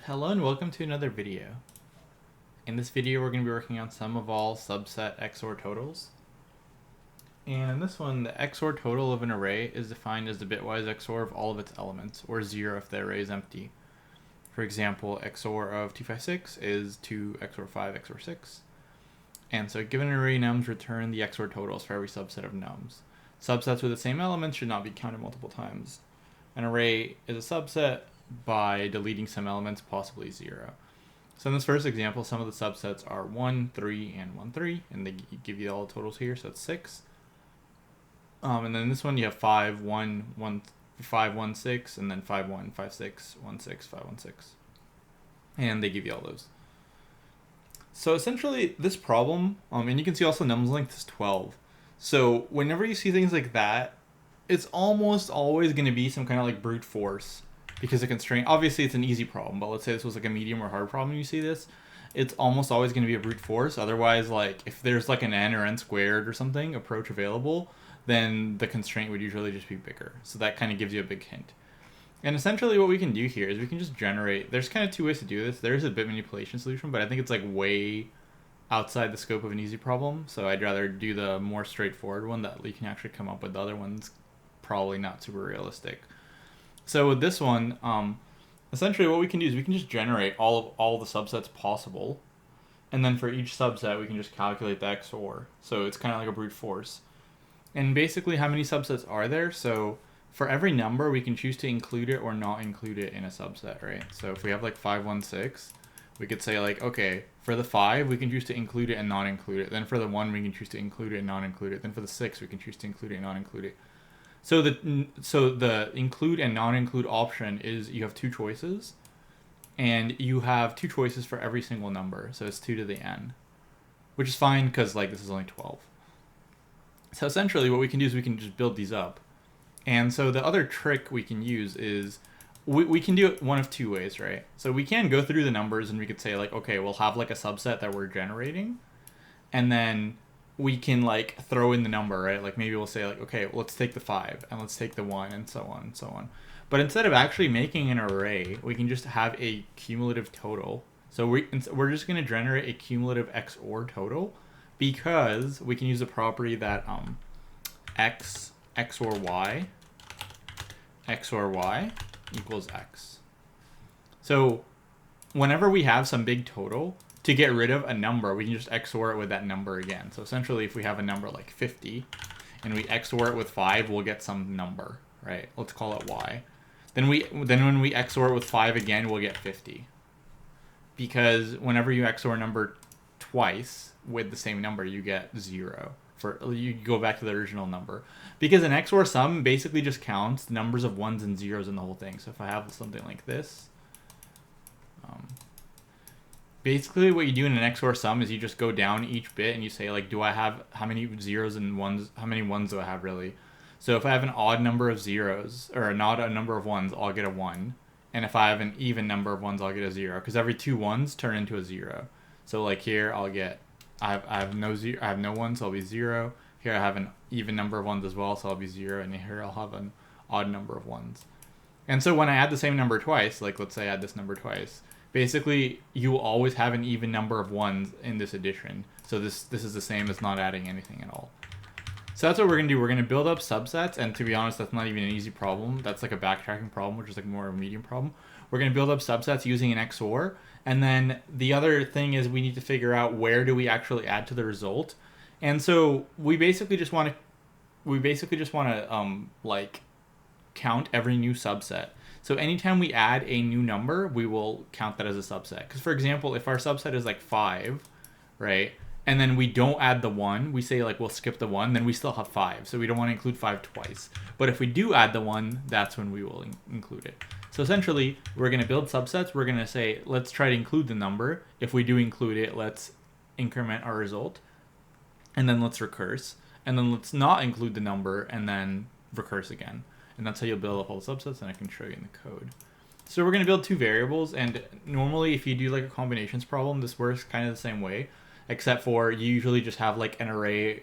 Hello and welcome to another video. In this video we're going to be working on sum of all subset XOR totals. And in this one, the XOR total of an array is defined as the bitwise XOR of all of its elements, or 0 if the array is empty. For example, XOR of 256 is 2 XOR 5 XOR 6. And so given an array nums, return the XOR totals for every subset of nums. Subsets with the same elements should not be counted multiple times. An array is a subset by deleting some elements, possibly 0. So in this first example, some of the subsets are 1, 3, and 1, 3, and they give you all the totals here, so it's 6. And then this one you have 5, 1, 1, 5, 1, 6, and then 5, 1, 5, 6, 1, 6, 5, 1, 6. And they give you all those. So essentially this problem, and you can see also nums length is 12. So whenever you see things like that, it's almost always going to be some kind of like brute force. Because the constraint, obviously it's an easy problem, but let's say this was like a medium or hard problem, you see this, it's almost always going to be a brute force. Otherwise, like if there's like an n or n squared or something approach available, then the constraint would usually just be bigger. So that kind of gives you a big hint. And essentially what we can do here is we can just generate, there's kind of two ways to do this. There's a bit manipulation solution, but I think it's like way outside the scope of an easy problem. So I'd rather do the more straightforward one that you can actually come up with. The other one's probably not super realistic. So with this one, essentially what we can do is we can just generate all the subsets possible, and then for each subset we can just calculate the XOR. So it's kind of like a brute force. And basically how many subsets are there? So for every number we can choose to include it or not include it in a subset, right? So if we have like 516, we could say like, okay, for the 5 we can choose to include it and not include it. Then for the 1 we can choose to include it and not include it. Then for the 6 we can choose to include it and not include it. So the include and non-include option is you have two choices, and you have two choices for every single number. So it's 2 to the n, which is fine because like this is only 12. So essentially what we can do is we can just build these up. And so the other trick we can use is we can do it one of two ways, right? So we can go through the numbers and we could say like, okay, we'll have like a subset that we're generating, and then we can like throw in the number, right? Like maybe we'll say like, okay, well, let's take the 5 and let's take the 1 and so on and so on. But instead of actually making an array, we can just have a cumulative total. So we're just going to generate a cumulative XOR total because we can use a property that x XOR y equals x. So whenever we have some big total, to get rid of a number, we can just XOR it with that number again. So essentially, if we have a number like 50, and we XOR it with 5, we'll get some number, right? Let's call it y. Then when we XOR it with 5 again, we'll get 50. Because whenever you XOR a number twice with the same number, you get 0. You go back to the original number. Because an XOR sum basically just counts numbers of 1s and 0s in the whole thing. So if I have something like this, basically what you do in an XOR sum is you just go down each bit and you say like, do I have how many 0s and 1s, how many 1s do I have really? So if I have an odd number of 0s or an odd number of 1s, I'll get a 1. And if I have an even number of 1s, I'll get a 0, because every 2 1s turn into a 0. So like here I have no 1, so I'll be 0. Here I have an even number of 1s as well, so I'll be 0, and here I'll have an odd number of 1s. And so when I add the same number twice, like let's say I add this number twice, basically you will always have an even number of 1s in this addition. So this is the same as not adding anything at all. So that's what we're going to do. We're going to build up subsets, and to be honest, that's not even an easy problem. That's like a backtracking problem, which is like more of a medium problem. We're going to build up subsets using an XOR, and then the other thing is we need to figure out where do we actually add to the result. And so we basically just want to like count every new subset. So anytime we add a new number, we will count that as a subset. Because for example, if our subset is like 5, right, and then we don't add the 1, we say like we'll skip the 1, then we still have 5. So we don't want to include 5 twice. But if we do add the 1, that's when we will include it. So essentially, we're going to build subsets. We're going to say, let's try to include the number. If we do include it, let's increment our result. And then let's recurse. And then let's not include the number and then recurse again. And that's how you'll build up all the subsets, and I can show you in the code. So we're going to build two variables, and normally if you do like a combinations problem, this works kind of the same way, except for you usually just have like an array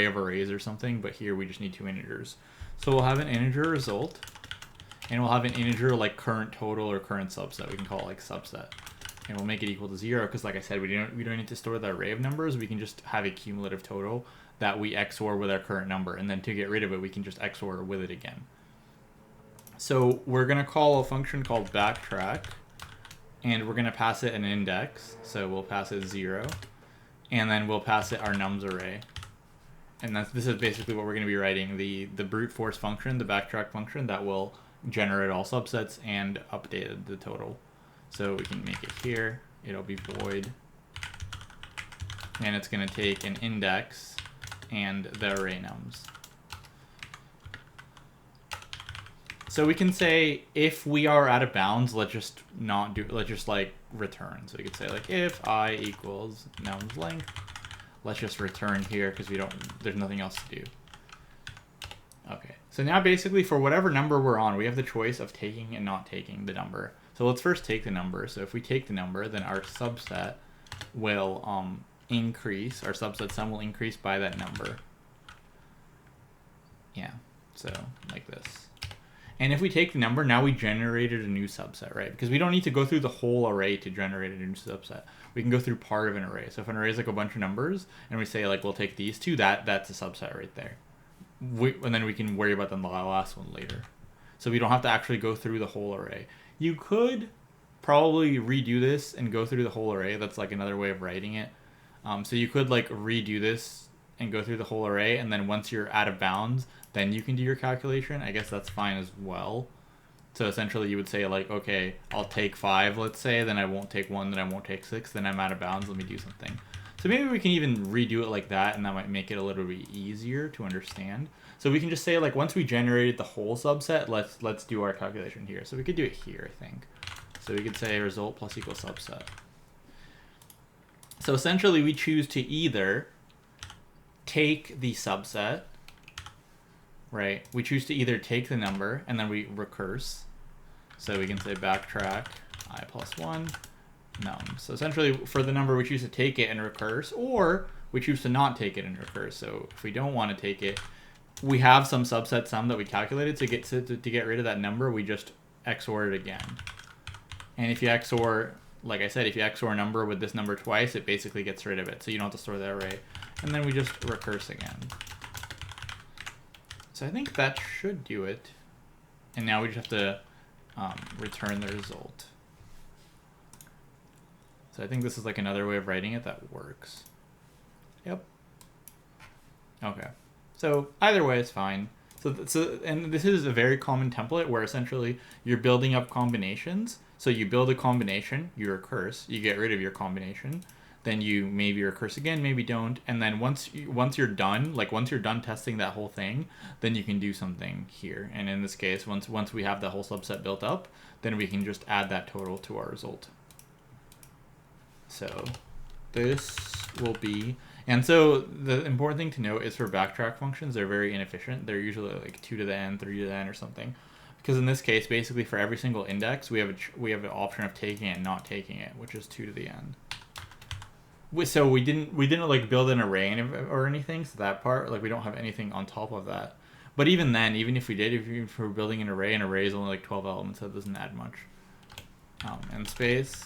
of arrays or something, but here we just need two integers. So we'll have an integer result, and we'll have an integer like current total or current subset. We can call it like subset, and we'll make it equal to 0 because, like I said, we don't need to store the array of numbers. We can just have a cumulative total that we XOR with our current number, and then to get rid of it, we can just XOR with it again. So we're gonna call a function called backtrack, and we're gonna pass it an index. So we'll pass it 0, and then we'll pass it our nums array. And this is basically what we're going to be writing, the brute force function, the backtrack function that will generate all subsets and update the total. So we can make it here. It'll be void. And it's going to take an index and the array nums. So we can say if we are out of bounds, let's just like return. So we could say like if I equals nums length. Let's just return here because there's nothing else to do. Okay, so now basically for whatever number we're on, we have the choice of taking and not taking the number. So let's first take the number. So if we take the number, then our subset will increase, our subset sum will increase by that number. Yeah, so like this. And if we take the number, now we generated a new subset, right? Because we don't need to go through the whole array to generate a new subset. We can go through part of an array. So if an array is like a bunch of numbers, and we say like we'll take these two, that's a subset right there. And then we can worry about the last one later. So we don't have to actually go through the whole array. You could probably redo this and go through the whole array. That's like another way of writing it. So you could like redo this and go through the whole array, and then once you're out of bounds, then you can do your calculation. I guess that's fine as well. So essentially you would say like, okay, I'll take 5, let's say, then I won't take 1, then I won't take 6, then I'm out of bounds, let me do something. So maybe we can even redo it like that, and that might make it a little bit easier to understand. So we can just say like, once we generated the whole subset, let's do our calculation here. So we could do it here, I think. So we could say result plus equals subset. So essentially we choose to either take the subset, right? We choose to either take the number and then we recurse. So we can say backtrack I plus 1 num. So essentially for the number we choose to take it and recurse, or we choose to not take it and recurse. So if we don't want to take it, we have some subset sum that we calculated to get rid of that number. We just XOR it again. And if you XOR, like I said, if you XOR a number with this number twice, it basically gets rid of it. So you don't have to store the array. And then we just recurse again. So I think that should do it. And now we just have to return the result. So I think this is like another way of writing it that works. Yep. Okay. So either way is fine. And this is a very common template where essentially you're building up combinations. So you build a combination, you recurse, you get rid of your combination. Then you maybe recurse again, maybe don't, and then once you're done, like once you're done testing that whole thing, then you can do something here. And in this case, once we have the whole subset built up, then we can just add that total to our result. So this will be, and so the important thing to note is for backtrack functions, they're very inefficient. They're usually like 2 to the n, 3 to the n, or something. Because in this case, basically for every single index, we have an option of taking it and not taking it, which is 2 to the n. So we didn't like build an array or anything. So that part, like we don't have anything on top of that. But even then, even if we did, if we're building an array is only like 12 elements, so it doesn't add much. And space.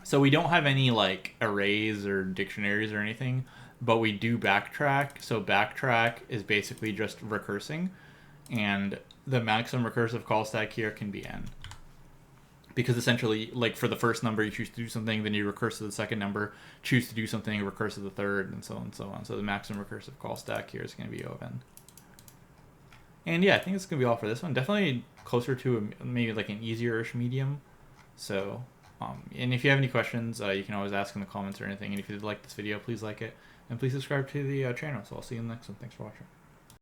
So we don't have any like arrays or dictionaries or anything, but we do backtrack. So backtrack is basically just recursing, and the maximum recursive call stack here can be n. Because essentially, like for the first number, you choose to do something, then you recurse to the second number, choose to do something, recurse to the third, and so on and so on. So the maximum recursive call stack here is going to be O of n. And yeah, I think it's going to be all for this one. Definitely closer to maybe like an easier-ish medium. So, and if you have any questions, you can always ask in the comments or anything. And if you did like this video, please like it. And please subscribe to the channel. So I'll see you in the next one. Thanks for watching.